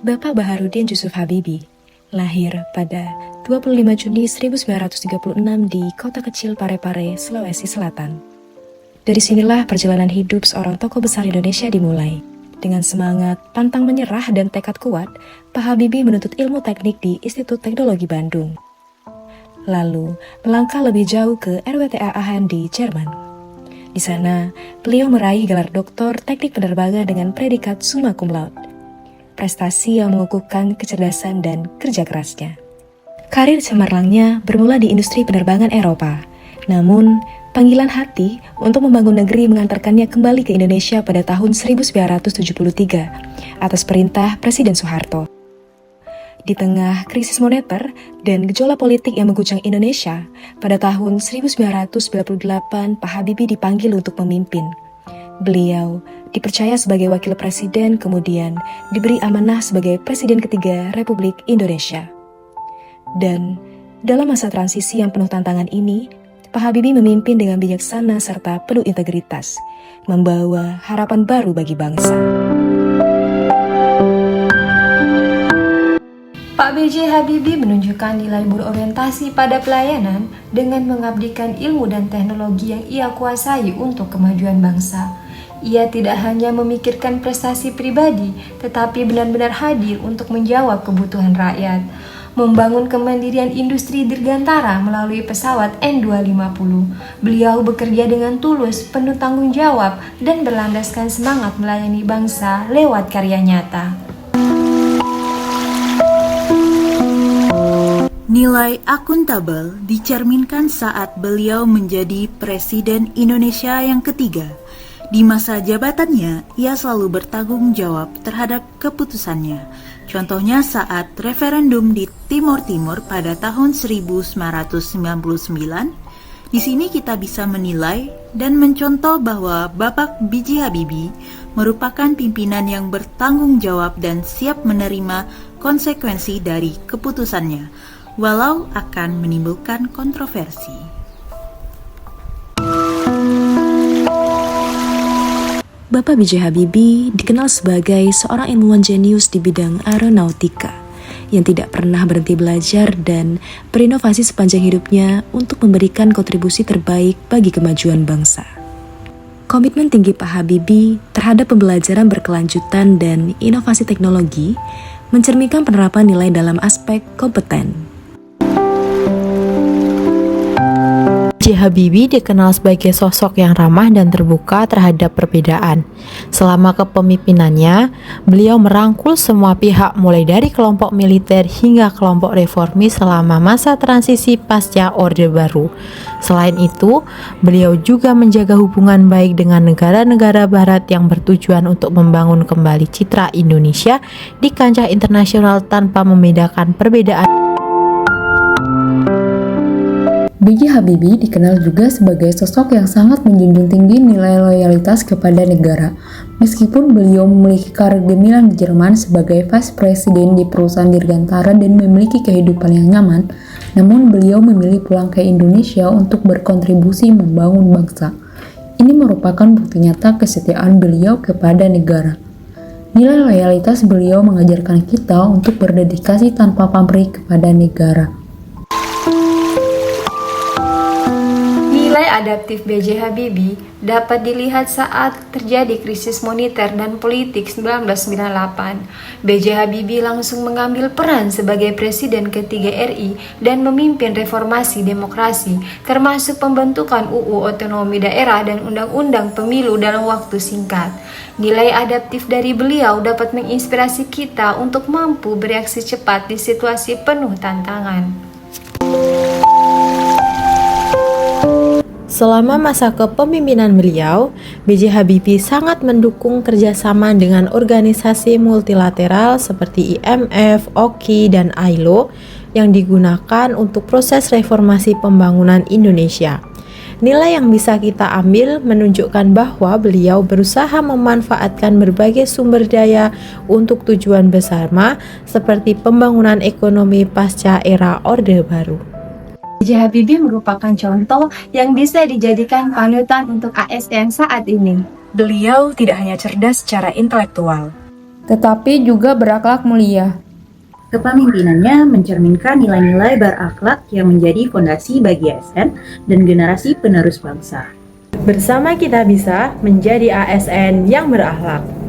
Bapak Baharudin Yusuf Habibie lahir pada 25 Juni 1936 di kota kecil Parepare, Sulawesi Selatan. Dari sinilah perjalanan hidup seorang tokoh besar Indonesia dimulai. Dengan semangat, pantang menyerah, dan tekad kuat, Pak Habibie menuntut ilmu teknik di Institut Teknologi Bandung. Lalu, melangkah lebih jauh ke RWTH Aachen di Jerman. Di sana, beliau meraih gelar doktor teknik penerbangan dengan predikat summa cum laude. Prestasi yang mengukuhkan kecerdasan dan kerja kerasnya. Karir cemerlangnya bermula di industri penerbangan Eropa. Namun, panggilan hati untuk membangun negeri mengantarkannya kembali ke Indonesia pada tahun 1973 atas perintah Presiden Soeharto. Di tengah krisis moneter dan gejolak politik yang mengguncang Indonesia, pada tahun 1998 Pak Habibie dipanggil untuk memimpin. Beliau dipercaya sebagai wakil presiden, kemudian diberi amanah sebagai Presiden ketiga Republik Indonesia. Dan dalam masa transisi yang penuh tantangan ini, Pak Habibie memimpin dengan bijaksana serta penuh integritas, membawa harapan baru bagi bangsa. Pak B.J. Habibie menunjukkan nilai berorientasi pada pelayanan dengan mengabdikan ilmu dan teknologi yang ia kuasai untuk kemajuan bangsa. Ia tidak hanya memikirkan prestasi pribadi, tetapi benar-benar hadir untuk menjawab kebutuhan rakyat. Membangun kemandirian industri dirgantara melalui pesawat N250. Beliau bekerja dengan tulus, penuh tanggung jawab, dan berlandaskan semangat melayani bangsa lewat karya nyata. Nilai akuntabel dicerminkan saat beliau menjadi Presiden Indonesia yang ketiga. Di masa jabatannya, ia selalu bertanggung jawab terhadap keputusannya. Contohnya saat referendum di Timur Timur pada tahun 1999, di sini kita bisa menilai dan mencontoh bahwa Bapak B.J. Habibie merupakan pimpinan yang bertanggung jawab dan siap menerima konsekuensi dari keputusannya, walau akan menimbulkan kontroversi. Bapak B.J. Habibie dikenal sebagai seorang ilmuwan jenius di bidang aeronautika yang tidak pernah berhenti belajar dan berinovasi sepanjang hidupnya untuk memberikan kontribusi terbaik bagi kemajuan bangsa. Komitmen tinggi Pak Habibie terhadap pembelajaran berkelanjutan dan inovasi teknologi mencerminkan penerapan nilai dalam aspek kompeten. B.J. Habibie dikenal sebagai sosok yang ramah dan terbuka terhadap perbedaan. Selama kepemimpinannya, beliau merangkul semua pihak mulai dari kelompok militer hingga kelompok reformis selama masa transisi pasca Orde Baru. Selain itu, beliau juga menjaga hubungan baik dengan negara-negara barat yang bertujuan untuk membangun kembali citra Indonesia di kancah internasional tanpa membedakan perbedaan. B.J. Habibie dikenal juga sebagai sosok yang sangat menjunjung tinggi nilai loyalitas kepada negara. Meskipun beliau memiliki karir gemilang di Jerman sebagai Vice President di perusahaan dirgantara dan memiliki kehidupan yang nyaman, namun beliau memilih pulang ke Indonesia untuk berkontribusi membangun bangsa. Ini merupakan bukti nyata kesetiaan beliau kepada negara. Nilai loyalitas beliau mengajarkan kita untuk berdedikasi tanpa pamrih kepada negara. Nilai adaptif B.J. Habibie dapat dilihat saat terjadi krisis moneter dan politik 1998. B.J. Habibie langsung mengambil peran sebagai Presiden ketiga RI dan memimpin reformasi demokrasi, termasuk pembentukan UU Otonomi Daerah dan Undang-Undang Pemilu dalam waktu singkat. Nilai adaptif dari beliau dapat menginspirasi kita untuk mampu bereaksi cepat di situasi penuh tantangan. Selama masa kepemimpinan beliau, B.J. Habibie sangat mendukung kerjasama dengan organisasi multilateral seperti IMF, OKI, dan ILO yang digunakan untuk proses reformasi pembangunan Indonesia. Nilai yang bisa kita ambil menunjukkan bahwa beliau berusaha memanfaatkan berbagai sumber daya untuk tujuan bersama seperti pembangunan ekonomi pasca era Orde Baru. B.J. Habibie merupakan contoh yang bisa dijadikan panutan untuk ASN saat ini. Beliau tidak hanya cerdas secara intelektual, tetapi juga berakhlak mulia. Kepemimpinannya mencerminkan nilai-nilai berakhlak yang menjadi fondasi bagi ASN dan generasi penerus bangsa. Bersama kita bisa menjadi ASN yang berakhlak.